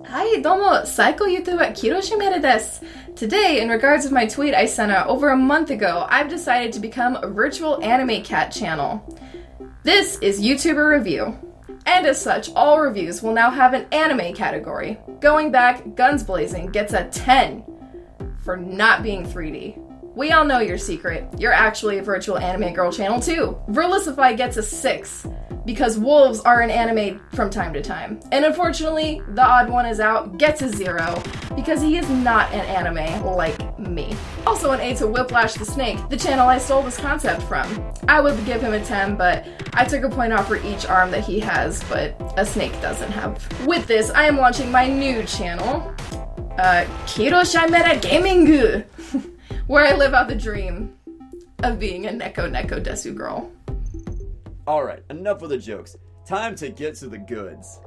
Hi, domo, Psycho YouTuber Chimera desu. Today, in regards of my tweet I sent out over a month ago, I've decided to become a virtual anime cat channel. This is YouTuber Review. And as such, all reviews will now have an anime category. Going back, Guns Blazing gets a 10 for not being 3D. We all know your secret. You're actually a virtual anime girl channel too. Verlisify gets a 6 because wolves are an anime from time to time. And unfortunately, the odd one is out, gets a 0 because he is not an anime like me. Also an A to Whiplash the Snake, the channel I stole this concept from. I would give him a 10, but I took a point off for each arm that he has, but a snake doesn't have. With this, I am launching my new channel, Chimera Gaming, where I live out the dream of being a Neko Desu girl. Alright, enough with the jokes. Time to get to the goods.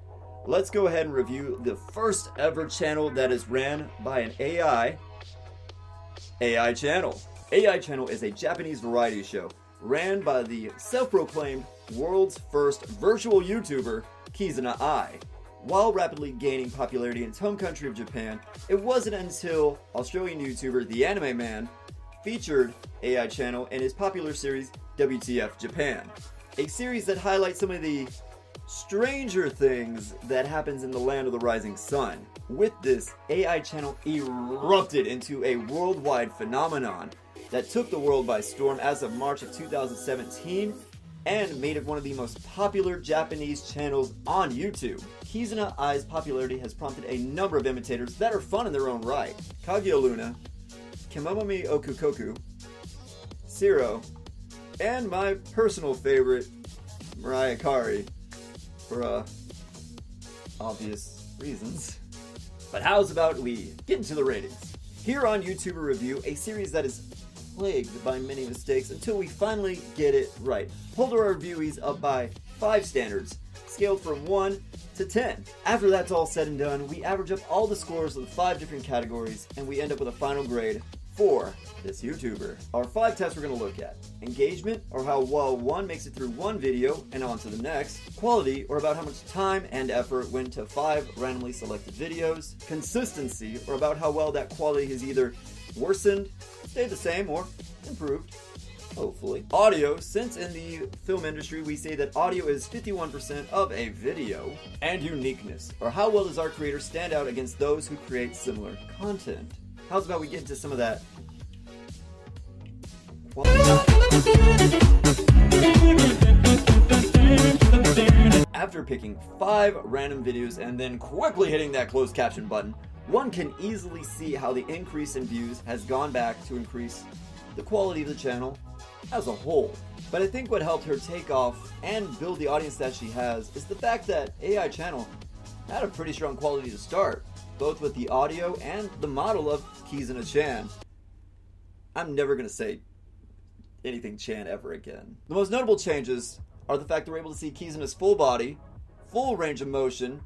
Let's go ahead and review the first ever channel that is ran by an AI channel. AI channel is a Japanese variety show ran by the self-proclaimed world's first virtual YouTuber, Kizuna Ai. While rapidly gaining popularity in his home country of Japan, it wasn't until Australian YouTuber The Anime Man featured AI channel in his popular series WTF Japan. A series that highlights some of the stranger things that happens in the land of the rising sun. With this, AI channel erupted into a worldwide phenomenon that took the world by storm as of March of 2017 and made it one of the most popular Japanese channels on YouTube. Kizuna Ai's popularity has prompted a number of imitators that are fun in their own right. Kaguya Luna, Kemomomi Okukoku, Zero, and my personal favorite, Mariah Carey, for obvious reasons. But how's about we get into the ratings? Here on YouTuber Review, a series that is plagued by many mistakes until we finally get it right. Hold our reviewees up by 5 standards, scaled from 1 to 10. After that's all said and done, we average up all the scores of the 5 different categories, and we end up with a final grade for this YouTuber. Our 5 tests we're going to look at: engagement, or how well one makes it through one video and on to the next; quality, or about how much time and effort went to 5 randomly selected videos; consistency, or about how well that quality has either worsened, stayed the same, or improved, hopefully; audio, since in the film industry we say that audio is 51% of a video; and uniqueness, or how well does our creator stand out against those who create similar content. How's about we get into some of that? After picking 5 random videos and then quickly hitting that closed caption button, one can easily see how the increase in views has gone back to increase the quality of the channel as a whole. But I think what helped her take off and build the audience that she has is the fact that AI channel had a pretty strong quality to start, both with the audio and the model of Kizuna-chan. I'm never going to say anything Chan ever again. The most notable changes are the fact that we're able to see Kizuna's full body, full range of motion,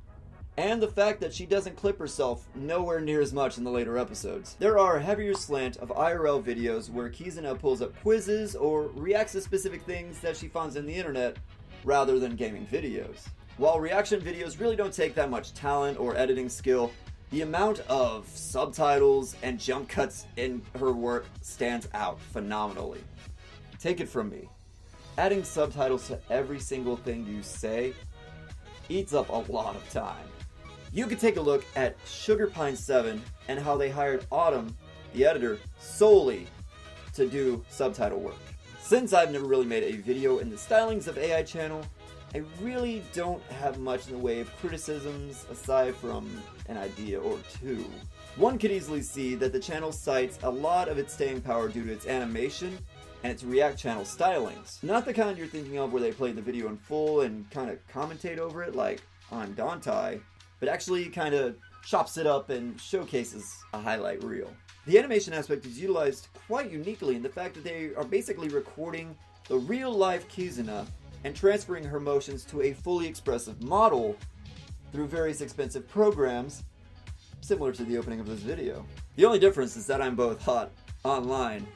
and the fact that she doesn't clip herself nowhere near as much in the later episodes. There are a heavier slant of IRL videos where Kizuna pulls up quizzes or reacts to specific things that she finds on the internet rather than gaming videos. While reaction videos really don't take that much talent or editing skill, the amount of subtitles and jump cuts in her work stands out phenomenally. Take it from me. Adding subtitles to every single thing you say eats up a lot of time. You could take a look at Sugar Pine 7 and how they hired Autumn, the editor, solely to do subtitle work. Since I've never really made a video in the stylings of AI channel, I really don't have much in the way of criticisms aside from an idea or two. One could easily see that the channel cites a lot of its staying power due to its animation and its React channel stylings. Not the kind you're thinking of where they play the video in full and kind of commentate over it like on Dante, but actually kind of chops it up and showcases a highlight reel. The animation aspect is utilized quite uniquely in the fact that they are basically recording the real-life Kizuna and transferring her motions to a fully expressive model through various expensive programs, similar to the opening of this video. The only difference is that I'm both hot online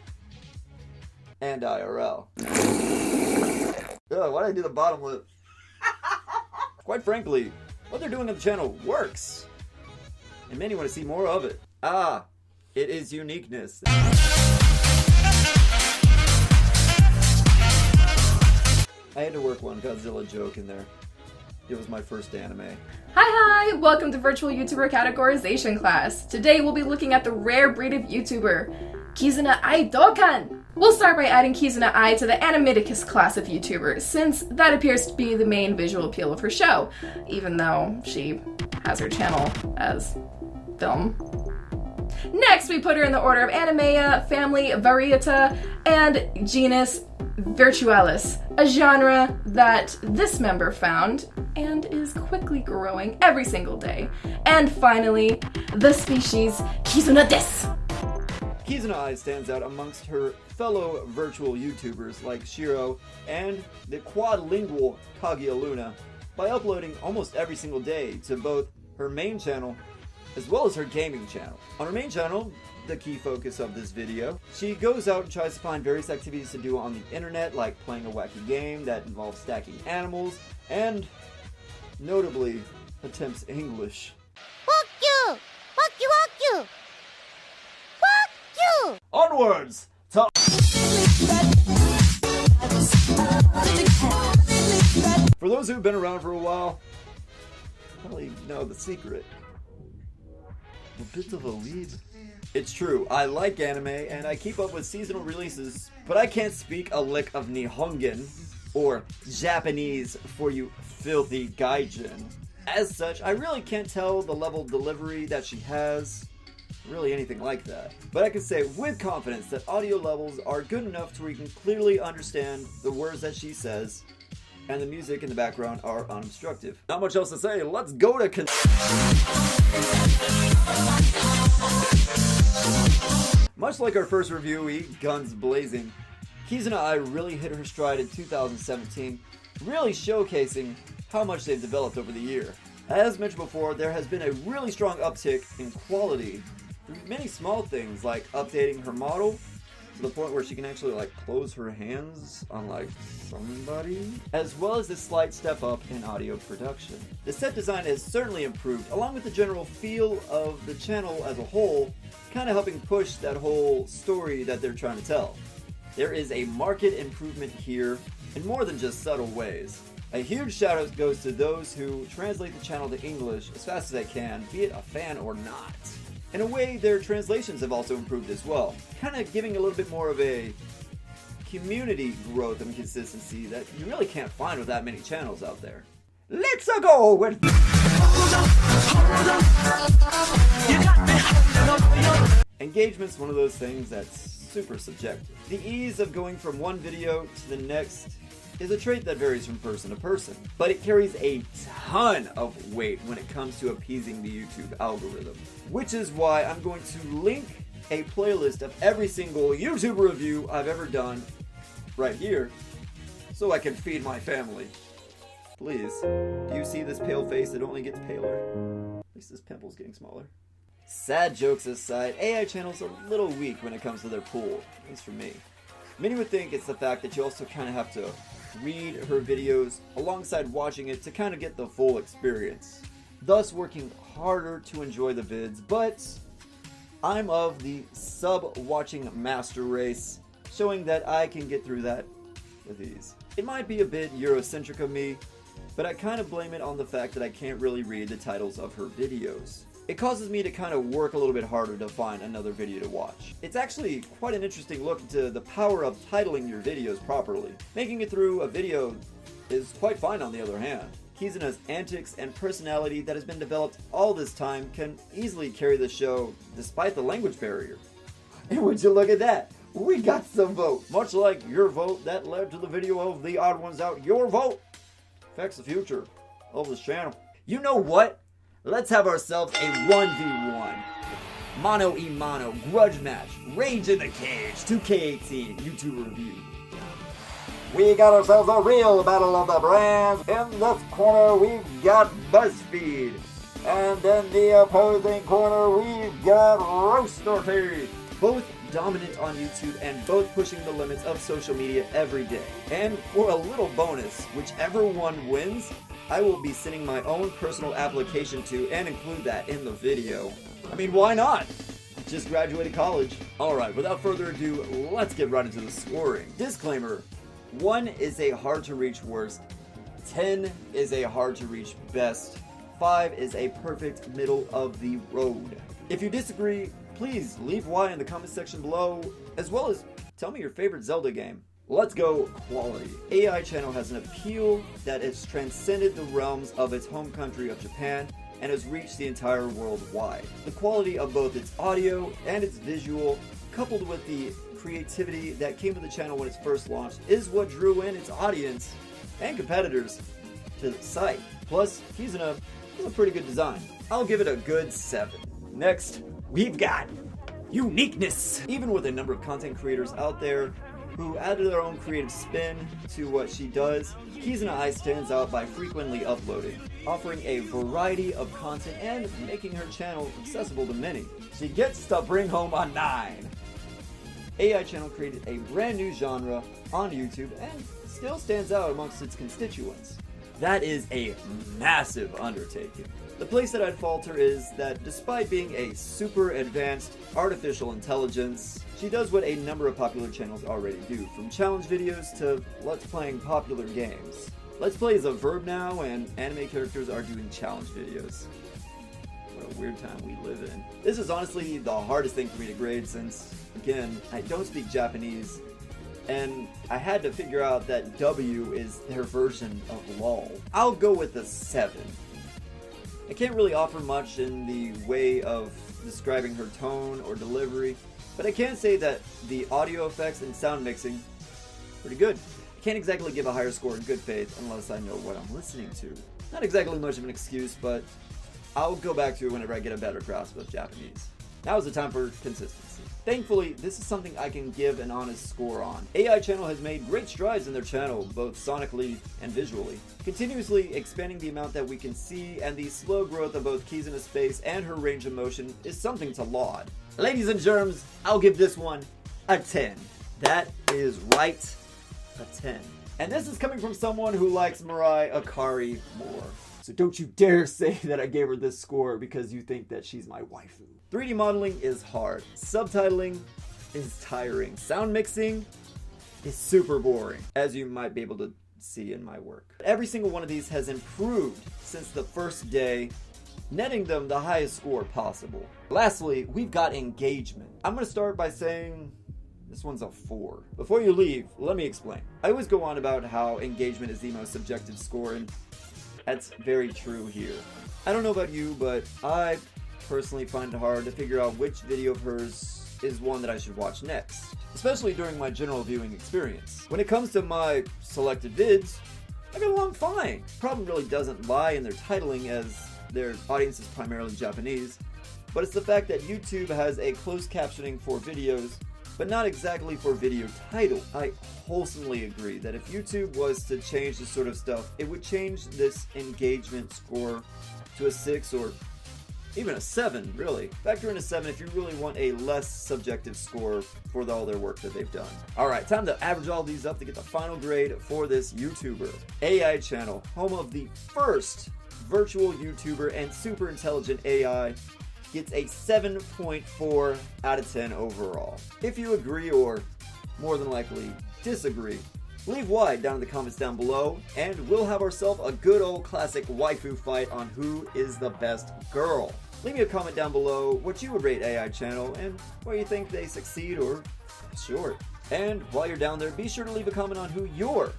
and IRL. Ugh, why did I do the bottom lip? Quite frankly, what they're doing on the channel works. and many want to see more of it. Ah, it is Uniqueness. I had to work one Godzilla joke in there. It was my first anime. Hi, welcome to Virtual YouTuber Categorization class. Today we'll be looking at the rare breed of YouTuber, Kizuna Ai Dokkan. We'll start by adding Kizuna Ai to the Animaticus class of YouTubers, since that appears to be the main visual appeal of her show, even though she has her channel as film. Next, we put her in the order of Animea, family Varieta, and genus Virtualis, a genre that this member found and is quickly growing every single day. And finally, the species Kizuna des. Kizuna Ai stands out amongst her fellow virtual YouTubers like Shiro and the quadlingual Kaguya Luna by uploading almost every single day to both her main channel as well as her gaming channel. On her main channel, the key focus of this video, she goes out and tries to find various activities to do on the internet, like playing a wacky game that involves stacking animals, and notably attempts English. Fuck you! Fuck you! Fuck you! Fuck you! Onwards to... For those who've been around for a while, probably know the secret. A bit of a lead. It's true, I like anime and I keep up with seasonal releases, but I can't speak a lick of Nihongan, or Japanese for you filthy gaijin. As such, I really can't tell the level of delivery that she has, really anything like that. But I can say with confidence that audio levels are good enough to where you can clearly understand the words that she says, and the music in the background are unobstructive. Not much else to say, let's go to Much like our first reviewee, Guns Blazing, Kizuna Ai really hit her stride in 2017, really showcasing how much they've developed over the year. As mentioned before, there has been a really strong uptick in quality through many small things like updating her model to the point where she can actually like close her hands on like somebody, as well as a slight step up in audio production. The set design has certainly improved, along with the general feel of the channel as a whole, kind of helping push that whole story that they're trying to tell. There is a marked improvement here in more than just subtle ways. A huge shout out goes to those who translate the channel to English as fast as they can, be it a fan or not. In a way, their translations have also improved as well, kind of giving a little bit more of a community growth and consistency that you really can't find with that many channels out there. Let's go with... Engagement's one of those things that's super subjective. The ease of going from one video to the next is a trait that varies from person to person, but it carries a ton of weight when it comes to appeasing the YouTube algorithm, which is why I'm going to link a playlist of every single YouTube review I've ever done right here so I can feed my family. Please, do you see this pale face that only gets paler? At least this pimple's getting smaller. Sad jokes aside, AI channel's a little weak when it comes to their pool, at least for me. Many would think it's the fact that you also kind of have to read her videos alongside watching it to kind of get the full experience, thus working harder to enjoy the vids, but I'm of the sub-watching master race, showing that I can get through that with ease. It might be a bit Eurocentric of me, but I kind of blame it on the fact that I can't really read the titles of her videos. It causes me to kind of work a little bit harder to find another video to watch. It's actually quite an interesting look into the power of titling your videos properly. Making it through a video is quite fine on the other hand. Kizuna's antics and personality that has been developed all this time can easily carry the show despite the language barrier. And would you look at that? We got some vote. Much like your vote that led to the video of The Odd Ones Out, your vote affects the future of this channel. You know what? Let's have ourselves a 1v1. Mano y mano, grudge match, Rage in the Cage, 2K18, YouTube review. We got ourselves a real battle of the brands. In this corner, we've got Buzzfeed. And in the opposing corner, we've got Rooster. Both dominant on YouTube and both pushing the limits of social media every day. And for a little bonus, whichever one wins I will be sending my own personal application to and include that in the video. I mean, why not? Just graduated college. Alright, without further ado, let's get right into the scoring. Disclaimer, 1 is a hard to reach worst, 10 is a hard to reach best, 5 is a perfect middle of the road. If you disagree, please leave why in the comment section below, as well as tell me your favorite Zelda game. Let's go quality. AI channel has an appeal that has transcended the realms of its home country of Japan and has reached the entire world wide. The quality of both its audio and its visual, coupled with the creativity that came to the channel when it's first launched, is what drew in its audience and competitors to the site. Plus, he's a pretty good design. I'll give it a good 7. Next, we've got Uniqueness. Even with a number of content creators out there who added their own creative spin to what she does, Keys and I stands out by frequently uploading, offering a variety of content and making her channel accessible to many. She gets to bring home a 9. AI channel created a brand new genre on YouTube and still stands out amongst its constituents. That is a massive undertaking. The place that I'd falter is that despite being a super advanced artificial intelligence, she does what a number of popular channels already do, from challenge videos to let's playing popular games. Let's play is a verb now, and anime characters are doing challenge videos. What a weird time we live in. This is honestly the hardest thing for me to grade since, again, I don't speak Japanese, and I had to figure out that W is their version of LOL. I'll go with a 7. I can't really offer much in the way of describing her tone or delivery, but I can say that the audio effects and sound mixing, pretty good. I can't exactly give a higher score in good faith unless I know what I'm listening to. Not exactly much of an excuse, but I'll go back to it whenever I get a better grasp of Japanese. Now is the time for consistency. Thankfully, this is something I can give an honest score on. AI channel has made great strides in their channel, both sonically and visually, continuously expanding the amount that we can see, and the slow growth of both Keys in a Space and her range of motion is something to laud. Ladies and germs, I'll give this one a 10. That is right, a 10. And this is coming from someone who likes Mirai Akari more. So don't you dare say that I gave her this score because you think that she's my waifu. 3D modeling is hard. Subtitling is tiring. Sound mixing is super boring, as you might be able to see in my work. Every single one of these has improved since the first day, netting them the highest score possible. Lastly, we've got engagement. I'm going to start by saying this one's a 4. Before you leave, let me explain. I always go on about how engagement is the most subjective score, and that's very true here. I don't know about you, but I personally find it hard to figure out which video of hers is one that I should watch next, especially during my general viewing experience. When it comes to my selected vids, I get along fine. The problem really doesn't lie in their titling, as their audience is primarily Japanese, but it's the fact that YouTube has a closed captioning for videos, but not exactly for video title. I wholesomely agree that if YouTube was to change this sort of stuff, it would change this engagement score to a 6 or even a 7, really. Factor in a 7 if you really want a less subjective score for all their work that they've done. Alright, time to average all these up to get the final grade for this YouTuber. AI channel, home of the first virtual YouTuber and super intelligent AI, gets a 7.4 out of 10 overall. If you agree, or more than likely disagree, leave why down in the comments down below, and we'll have ourselves a good old classic waifu fight on who is the best girl. Leave me a comment down below what you would rate AI channel and where you think they succeed or short. And while you're down there, be sure to leave a comment on who your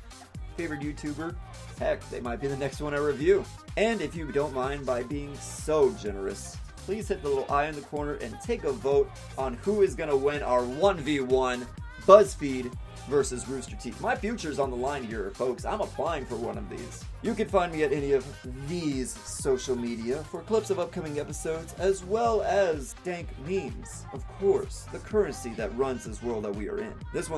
favorite YouTuber, heck, they might be the next one I review. And if you don't mind, by being so generous, please hit the little eye in the corner and take a vote on who is going to win our 1v1 Buzzfeed versus Rooster Teeth. My future's on the line here, folks. I'm applying for one of these. You can find me at any of these social media for clips of upcoming episodes, as well as dank memes. Of course, the currency that runs this world that we are in. These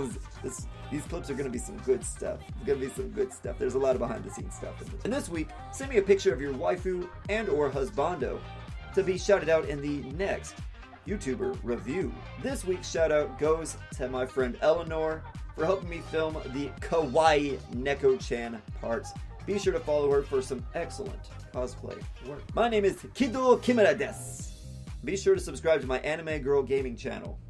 clips are going to be some good stuff. It's going to be some good stuff. There's a lot of behind the scenes stuff in this. And this week, send me a picture of your waifu and or husbando to be shouted out in the next YouTuber review. This week's shout out goes to my friend Eleanor for helping me film the Kawaii Neko-chan parts Be sure to follow her for some excellent cosplay work. My name is Chimera desu. Be sure to subscribe to my Anime Girl Gaming channel.